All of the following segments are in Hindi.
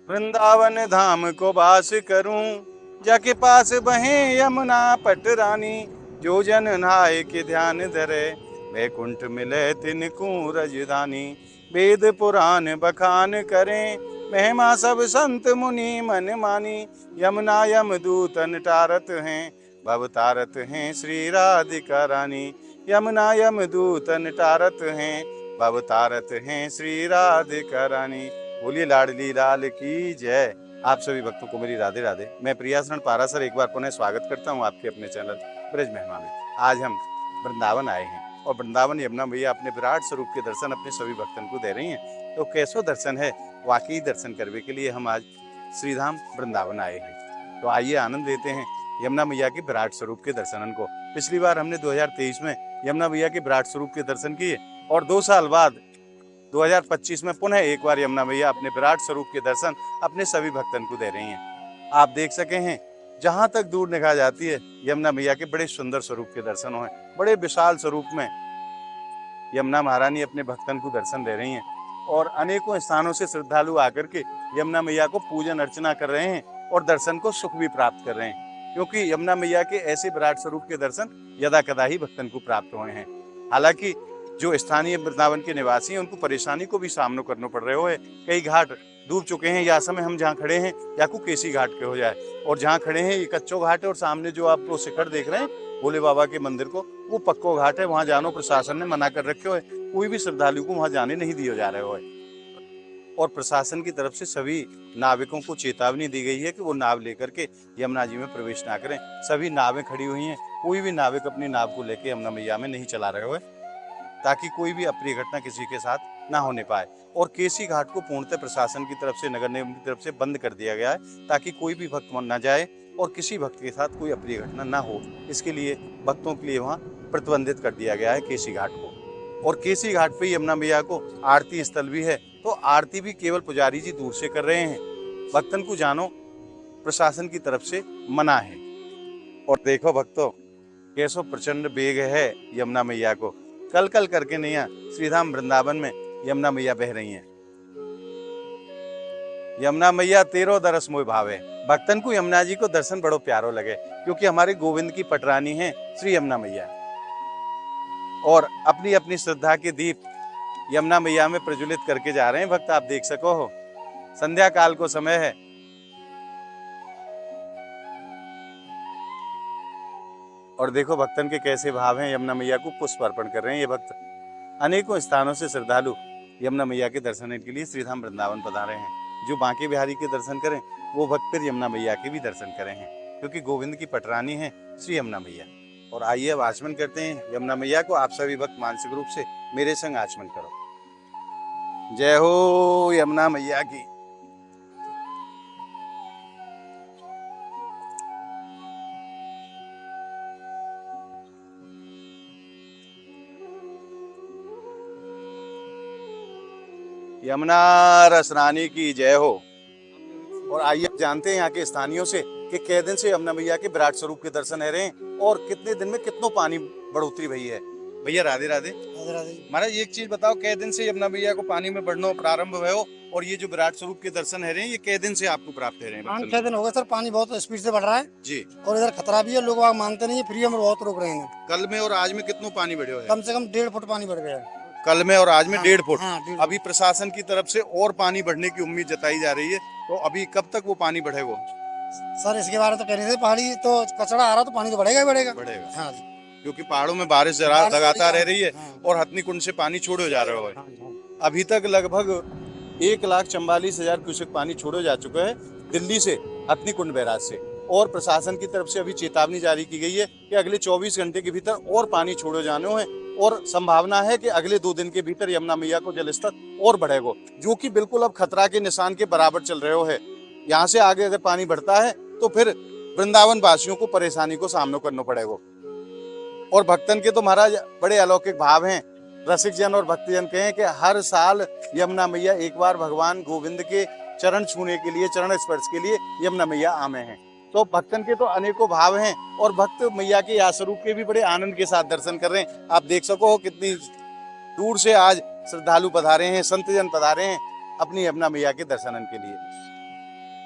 वृंदावन धाम को वास करूं, जाके पास बहे यमुना पट रानी। जो जन नहाय के ध्यान धरे, वैकुंठ मिले तिनकू रजधानी। वेद पुराण बखान करें, महिमा सब संत मुनि मन मानी। यमुना यम दूतन टारत हैं, भव तारत हैं श्री राधिका रानी। यमुना यम दूतन टारत हैं, भव तारत हैं श्री राधिका रानी। बोलिए लाडली लाल की जय। आप सभी भक्तों को मेरी राधे राधे। मैं प्रियाशरण पारासर एक बार पुनः स्वागत करता हूं आपके अपने चैनल ब्रज महिमा में। आज हम वृंदावन आए हैं और वृंदावन यमुना मैया अपने विराट स्वरूप के दर्शन अपने सभी भक्तों को दे रही हैं। तो कैसो दर्शन है, वाकई दर्शन करने के लिए हम आज श्रीधाम वृंदावन आए हैं। तो आइए आनंद लेते हैं यमुना मैया के विराट स्वरूप के दर्शन को। पिछली बार हमने 2023 में यमुना मैया के विराट स्वरूप के दर्शन किए और 2 साल बाद 2025 में पुनः एक बार यमुना मैया अपने विराट स्वरूप के दर्शन अपने सभी भक्तन को दे रही हैं। आप देख सके हैं, जहां तक दूर निगाह जाती है यमुना मैया के बड़े सुंदर स्वरूप के दर्शन हुए। बड़े विशाल स्वरूप में यमुना महारानी अपने भक्तन को दर्शन दे रही हैं और अनेकों स्थानों से श्रद्धालु आकर के यमुना मैया को पूजन अर्चना कर रहे हैं और दर्शन को सुख भी प्राप्त कर रहे हैं, क्योंकि यमुना मैया के ऐसे विराट स्वरूप के दर्शन यदा कदा ही भक्तन को प्राप्त हुए हैं। हालांकि जो स्थानीय वृंदावन के निवासी हैं उनको परेशानी को भी सामना करना पड़ रहे हो है। कई घाट डूब चुके हैं, या समय हम जहाँ खड़े हैं या को केसी घाट के हो जाए, और जहाँ खड़े हैं ये कच्चो घाट है और सामने जो आप वो शिखर देख रहे हैं भोले बाबा के मंदिर को, वो पक्को घाट है। वहाँ जानो प्रशासन ने मना कर रखे हो है, कोई भी श्रद्धालु को वहाँ जाने नहीं दिए जा रहे हो है। और प्रशासन की तरफ से सभी नाविकों को चेतावनी दी गई है कि वो नाव लेकर के यमुना जी में प्रवेश ना करें। सभी नावें खड़ी हुई हैं, कोई भी नाविक अपनी नाव को लेकर यमुना मैया में नहीं चला रहे हो है, ताकि कोई भी अप्रिय घटना किसी के साथ ना होने पाए। और केसी घाट को पूर्णतः प्रशासन की तरफ से, नगर निगम की तरफ से बंद कर दिया गया है, ताकि कोई भी भक्त न जाए और किसी भक्त के साथ कोई अप्रिय घटना ना हो। इसके लिए भक्तों के लिए वहाँ प्रतिबंधित कर दिया गया है केसी घाट को। और केसी घाट पे यमुना मैया को आरती स्थल भी है, तो आरती भी केवल पुजारी जी दूर से कर रहे हैं। भक्तन को जानो प्रशासन की तरफ से मना है। और देखो भक्तों, कैसो प्रचंड वेग है यमुना मैया को। कल कल करके नैया श्रीधाम वृंदावन में यमुना मैया बह रही हैं। यमुना मैया तेरो दरस मोह भावे। भक्तन को यमुना जी को दर्शन बड़ो प्यारो लगे, क्योंकि हमारे गोविंद की पटरानी है श्री यमुना मैया, और अपनी अपनी श्रद्धा के दीप यमुना मैया में प्रज्वलित करके जा रहे हैं। भक्त आप देख सको हो, संध्या काल को समय है और देखो भक्तन के कैसे भाव हैं। यमुना मैया को पुष्प अर्पण कर रहे हैं ये भक्त। अनेकों स्थानों से श्रद्धालु यमुना मैया के दर्शन के लिए श्रीधाम वृंदावन पधारे हैं। जो बांके बिहारी के दर्शन करें वो भक्त फिर यमुना मैया के भी दर्शन करें हैं, क्योंकि गोविंद की पटरानी है श्री यमुना मैया। और आइए अब आचमन करते हैं यमुना मैया को। आप सभी भक्त मानसिक रूप से मेरे संग आचमन करो। जय हो यमुना मैया की। यमुना रस रानी की जय हो। और आइए जानते हैं यहाँ के स्थानियों से कि कै दिन से यमुना मैया के विराट स्वरूप के दर्शन है रहे हैं और कितने दिन में कितनों पानी बढ़ोतरी भई है। भैया राधे राधे। राधे राधे। महाराज एक चीज बताओ, कै दिन से यमुना मैया को पानी में बढ़ना प्रारंभ हुए हो, और ये जो विराट स्वरूप के दर्शन है रहे हैं ये कै दिन से आपको प्राप्त है रहे हैं? 5-6 दिन हो गए सर, पानी बहुत स्पीड से बढ़ रहा है जी, और इधर खतरा भी है, लोग वहाँ मानते नहीं है, फ्री हम बहुत रोक रहे हैं। कल में और आज में कितनों पानी बढ़े है? कम से कम 1.5 फुट पानी बढ़ गया है। कल में और आज में 1.5 फुट। हाँ, 1.5 अभी प्रशासन की तरफ से और पानी बढ़ने की उम्मीद जताई जा रही है, तो अभी कब तक वो पानी बढ़ेगा? सर इसके बारे में तो कह रहे थे, पहाड़ी तो कचरा आ रहा तो पानी तो बढ़ेगा ही बढ़ेगा। बढ़ेगा, हाँ जी। क्योंकि पहाड़ों में बारिश लगातार रह रही है और हथनी कुंड से पानी छोड़े जा रहा है। अभी तक लगभग 1,44,000 क्यूसेक पानी छोड़े जा चुका है दिल्ली से हथनी कुंड बैराज से। और प्रशासन की तरफ से अभी चेतावनी जारी की गई है कि अगले 24 घंटे के भीतर और पानी छोड़े जाने हैं, और संभावना है कि अगले 2 दिन के भीतर यमुना मैया को जलस्तर और बढ़ेगा, जो कि बिल्कुल अब खतरा के निशान के बराबर चल रहे हो है। यहाँ से आगे अगर पानी बढ़ता है तो फिर वृंदावन वासियों को परेशानी को सामना करना पड़ेगा। और भक्तन के तो महाराज बड़े अलौकिक भाव हैं। रसिक जन और भक्तजन कहें कि हर साल यमुना मैया एक बार भगवान गोविंद के चरण छूने के लिए, चरण स्पर्श के लिए यमुना मैया आमे हैं। तो भक्तन के तो अनेकों भाव हैं और भक्त मैया के या स्वरूप के भी बड़े आनंद के साथ दर्शन कर रहे हैं। आप देख सको कितनी दूर से आज श्रद्धालु पधारे हैं, संतजन पधारे हैं अपनी यमुना मैया के दर्शन के लिए।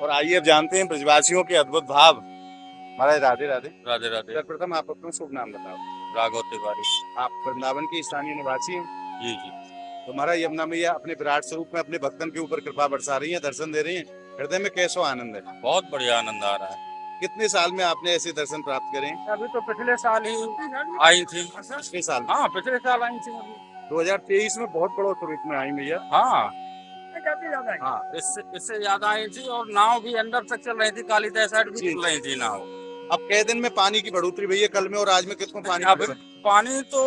और आइए अब जानते हैं ब्रजवासियों के अद्भुत भाव। महाराज राधे राधे। राधे राधे। सर्वप्रथम आप अपना शुभ नाम बताओ। राघव तिवारी। आप वृंदावन के स्थानीय निवासी हैं। जी जी। तो महाराज यमुना मैया अपने विराट स्वरूप में अपने भक्तन के ऊपर कृपा बरसा रही है, दर्शन दे रही है, हृदय में कैसा आनंद है। बहुत बढ़िया आनंद आ रहा है। कितने साल में आपने ऐसे दर्शन प्राप्त करे? अभी तो पिछले साल ही आई थी। पिछले साल? हाँ, पिछले साल आई थी। 2023 में बहुत बड़ो स्वरूप में आई मैया। हाँ हाँ, इससे ज्यादा आई थी और नाव भी अंदर तक चल रही थी, कालीदास साइड भी चल रही थी नाव। अब कै दिन में पानी की बढ़ोतरी भैया, कल में और आज में कितना पानी? अब पानी तो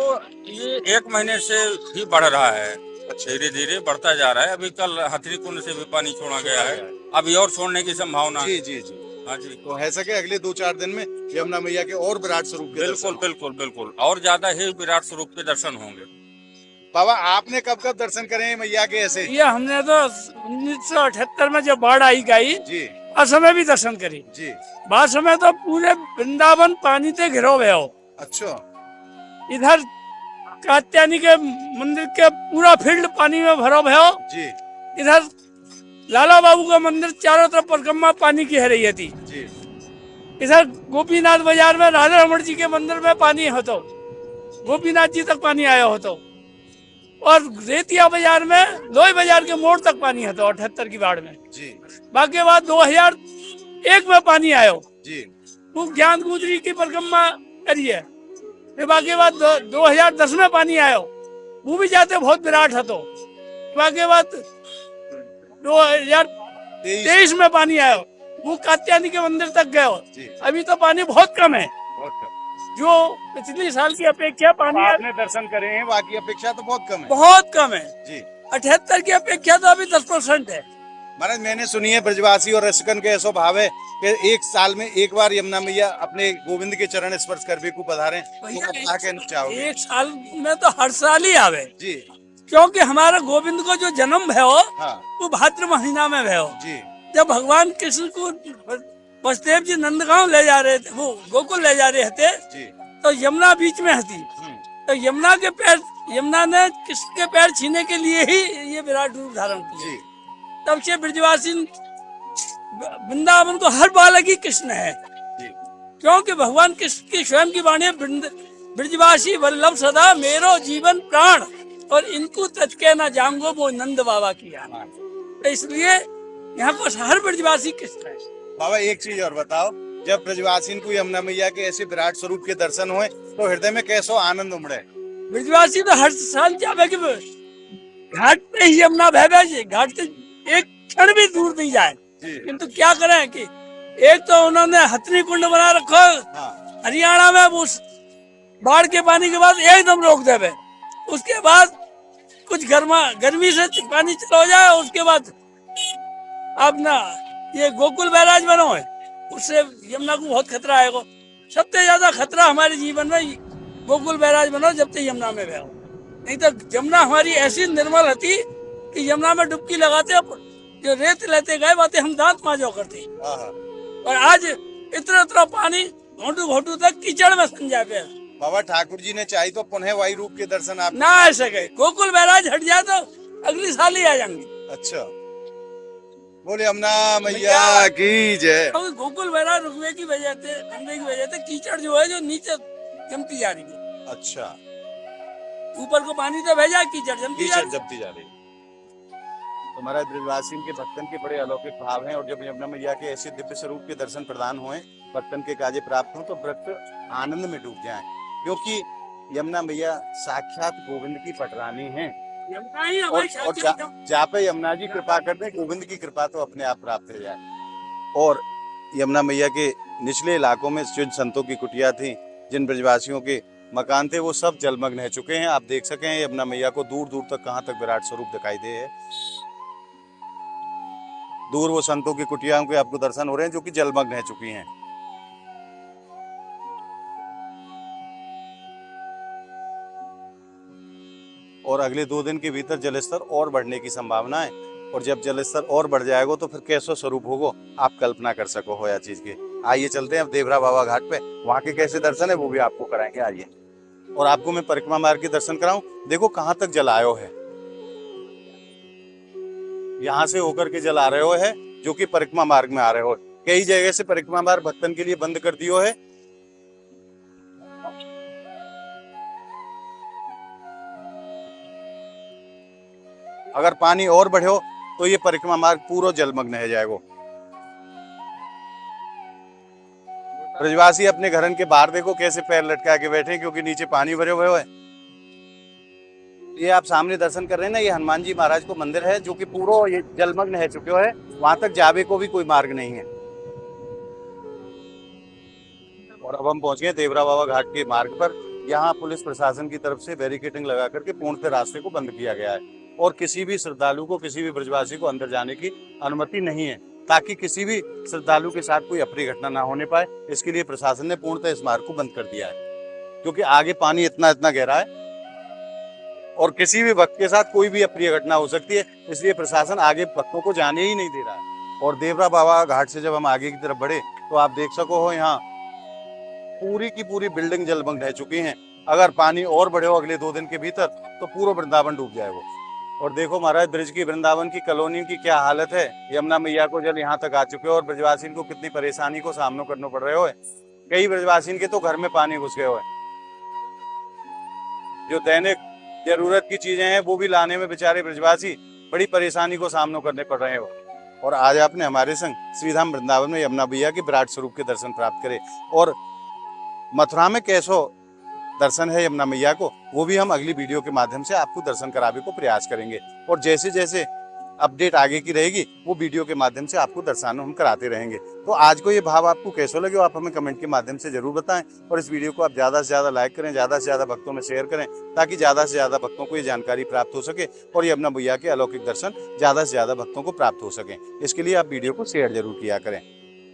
ये 1 महीने से ही बढ़ रहा है, धीरे धीरे बढ़ता जा रहा है। अभी कल हथनी कुंड से भी पानी छोड़ा गया है, अभी और छोड़ने की संभावना है। जी जी जी। हाँ जी। तो है सके अगले 2-4 दिन में यमुना मैया के और विराट स्वरूप के बिल्कुल बिल्कुल बिल्कुल और ज्यादा ही विराट स्वरूप के दर्शन होंगे। बाबा आपने कब कब दर्शन करे हैं मैया के ऐसे? ये हमने तो 1978 में जब बाढ़ आई गई जी उस समय भी दर्शन करी। जी। बाद समय तो पूरे वृंदावन पानी से घिरो हुए हो। अच्छा। इधर कात्यायनी के मंदिर के पूरा फील्ड पानी में भरो हुए हो। जी इधर लाला बाबू का मंदिर चारों तरफ परिक्रमा पानी की है रही थी। जी। इधर गोपीनाथ बाजार में राधा रमण जी के मंदिर में पानी हो तो गोपीनाथ जी तक पानी आया हो तो, और रेतिया बाजार में लोही बाजार के मोड़ तक पानी है तो 78 की बाढ़ में। जी। बाकी बाद 2001 में पानी आयो जी। वो ज्ञान गुजरी की परिक्रमा करिए। फिर बाकी बाद 2010 में पानी आयो, वो भी जाते बहुत विराट है तो। बाकी बाद 2023 में पानी आयो, वो कात्यायनी के मंदिर तक गए। अभी तो पानी बहुत कम है, जो पिछले साल की अपेक्षा पानी आपने दर्शन करे हैं, बाकी अपेक्षा तो बहुत कम है। बहुत कम है जी। 78 की अपेक्षा तो अभी 10% है। महाराज मैंने सुनी है ब्रजवासी और रसिकन के ऐसा भाव है कि एक साल में एक बार यमुना मैया अपने गोविंद के चरण स्पर्श करने को पधारे। तो आप क्या चाहोगे? एक साल में तो हर साल ही आवे जी, क्योंकि हमारा गोविंद को जो जन्म भयो हाँ वो भाद्र महीना में भयो। जी। जब भगवान कृष्ण को वसुदेव जी नंदगांव ले जा रहे थे, वो गोकुल ले जा रहे थे जी। तो यमुना बीच में थी। तो यमुना ने कृष्ण के पैर छीने के लिए ही ये विराट रूप धारण किया। तब से ब्रजवासी वृंदावन को हर बालक ही कृष्ण है, क्योंकि भगवान कृष्ण की स्वयं की वाणी ब्रजवासी वल्लभ सदा मेरो जीवन प्राण, और इनको तजके न जाऊंगो वो नंद बाबा किया। तो इसलिए यहाँ पर हर ब्रजवासी कृष्ण है। बाबा एक चीज और बताओ, जब ब्रजवासी को यमुना मैया के ऐसे विराट स्वरूप के दर्शन हुए तो हृदय में कैसा आनंद उमड़े? ब्रजवासी तो हर साल जावे कि घाट पे ही यमुना बहे, घाट से एक क्षण भी दूर नहीं जाए। किंतु क्या करें कि एक तो उन्होंने हथनी कुंड बना रखो हरियाणा में, उस बाढ़ के पानी के बाद एकदम रोक देवे। उसके बाद कुछ गर्मी से पानी चला हो जाए, उसके बाद अब ना ये गोकुल बैराज बनो है, उससे यमुना को बहुत खतरा आएगा। सबसे ज्यादा खतरा हमारे जीवन में गोकुल बैराज बनो जब तक यमुना में बहो, नहीं तो यमुना हमारी ऐसी निर्मल थी कि यमुना में डुबकी लगाते जो रेत लेते गए बातें हम दांत मांजो करते, और आज इतना पानी घोटू घोटू तक कीचड़ में संजा पे। बाबा ठाकुर जी ने चाहे तो पुनः वायु रूप के दर्शन आप ना आ सके, गोकुल बैराज हट जाए तो अगली साल ही आ जाएंगे। अच्छा, बोले यमुना मैया की जय। गोकुल बैराज रुकने की वजह से कीचड़ जो है जो नीचे जमती जा रही है। अच्छा, ऊपर को पानी तो भेजा, कीचड़ जमती जा रही है। तो हमारा ब्रजवासी के भक्तन के बड़े अलौकिक भाव हैं, और जब यमुना मैया के ऐसे दिव्य स्वरूप के दर्शन प्रदान हुए, भक्तन के काजे प्राप्त हो तो भक्त आनंद में डूब जाएं, क्योंकि यमुना मैया साक्षात गोविंद की पटरानी हैं। और जहाँ पे यमुना जी कृपा कर दें, गोविंद की कृपा तो अपने आप प्राप्त हो जाए। और यमुना मैया के निचले इलाकों में जिन संतों की कुटिया थी, जिन ब्रजवासियों के मकान थे, वो सब जलमग्न हो चुके हैं। आप देख सकें यमुना मैया को दूर दूर तक कहाँ तक विराट स्वरूप दिखाई दे है। दूर वो संतों की कुटियाओं के आपको दर्शन हो रहे हैं जो कि जलमग्न हो चुकी हैं। और अगले 2 दिन के भीतर जलस्तर और बढ़ने की संभावना है, और जब जलस्तर और बढ़ जाएगा तो फिर कैसा स्वरूप होगा आप कल्पना कर सको हो या चीज के। आइए चलते हैं अब देवरा बाबा घाट पे, वहां के कैसे दर्शन है वो भी आपको कराएंगे। आइए, और आपको मैं परिक्रमा मार्ग के दर्शन कराऊं। देखो कहाँ तक जल आयो है, यहाँ से होकर के जल आ रहे हो है जो कि परिक्रमा मार्ग में आ रहे हो। कई जगह से परिक्रमा मार्ग भक्तन के लिए बंद कर दियो है। अगर पानी और बढ़े हो तो ये परिक्रमा मार्ग पूरा जलमग्न हो जाएगा। ब्रजवासी अपने घरन के बाहर देखो कैसे पैर लटका के बैठे, क्योंकि नीचे पानी भरे हुए है। ये आप सामने दर्शन कर रहे हैं ना, ये हनुमान जी महाराज को मंदिर है जो कि पूरा ये जलमग्न है चुके है। वहां तक जावे को भी कोई मार्ग नहीं है। और अब हम पहुंच गए देवरा बाबा घाट के मार्ग पर। यहाँ पुलिस प्रशासन की तरफ से बैरिकेडिंग लगा करके पूर्णतः रास्ते को बंद किया गया है और किसी भी श्रद्धालु को, किसी भी ब्रजवासी को अंदर जाने की अनुमति नहीं है, ताकि किसी भी श्रद्धालु के साथ कोई अप्रिय घटना ना होने पाए। इसके लिए प्रशासन ने पूर्णतः इस मार्ग को बंद कर दिया है, क्योंकि आगे पानी इतना गहरा है और किसी भी भक्त के साथ कोई भी अप्रिय घटना हो सकती है। इसलिए प्रशासन आगे भक्तों को जाने ही नहीं दे रहा है। और देवरा बाबा घाट से जब हम आगे की तरफ बढ़े तो आप देख सको हो, यहाँ पूरी की पूरी बिल्डिंग जलमग्न रह चुकी हैं। अगर पानी और बढ़े हो अगले 2 दिन के भीतर तो पूरा वृंदावन डूब जाएगा। और देखो महाराज, ब्रिज की वृंदावन की कॉलोनी की क्या हालत है। यमुना मैया को जल यहाँ तक आ चुके हो और ब्रजवासी को कितनी परेशानी को सामना करना पड़ रहे हो। कई ब्रजवासी के तो घर में पानी घुस गए हुए। जो दैनिक जरूरत की चीजें हैं वो भी लाने में बेचारे ब्रजवासी बड़ी परेशानी को सामना करने पड़ रहे हो। और आज आपने हमारे संग श्रीधाम वृंदावन में यमुना मैया के विराट स्वरूप के दर्शन प्राप्त करे। और मथुरा में कैसो दर्शन है यमुना मैया को, वो भी हम अगली वीडियो के माध्यम से आपको दर्शन कराने को प्रयास करेंगे। और जैसे जैसे अपडेट आगे की रहेगी वो वीडियो के माध्यम से आपको दर्शन हम कराते रहेंगे। तो आज को ये भाव आपको कैसा लगे आप हमें कमेंट के माध्यम से जरूर बताएं। और इस वीडियो को आप ज़्यादा से ज़्यादा लाइक करें, ज़्यादा से ज़्यादा भक्तों में शेयर करें, ताकि ज़्यादा से ज़्यादा भक्तों को ये जानकारी प्राप्त हो सके और यमुना मैया के अलौकिक दर्शन ज़्यादा से ज़्यादा भक्तों को प्राप्त हो सके। इसके लिए आप वीडियो को शेयर जरूर किया करें।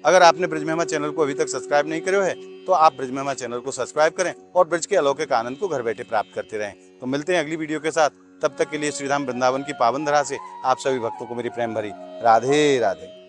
अगर आपने ब्रिज महिमा चैनल को अभी तक सब्सक्राइब नहीं करे है तो आप ब्रिज महिमा चैनल को सब्सक्राइब करें और ब्रिज के अलौकिक आनंद को घर बैठे प्राप्त करते रहें। तो मिलते हैं अगली वीडियो के साथ। तब तक के लिए श्रीधाम वृंदावन की पावन धरा से आप सभी भक्तों को मेरी प्रेम भरी राधे राधे।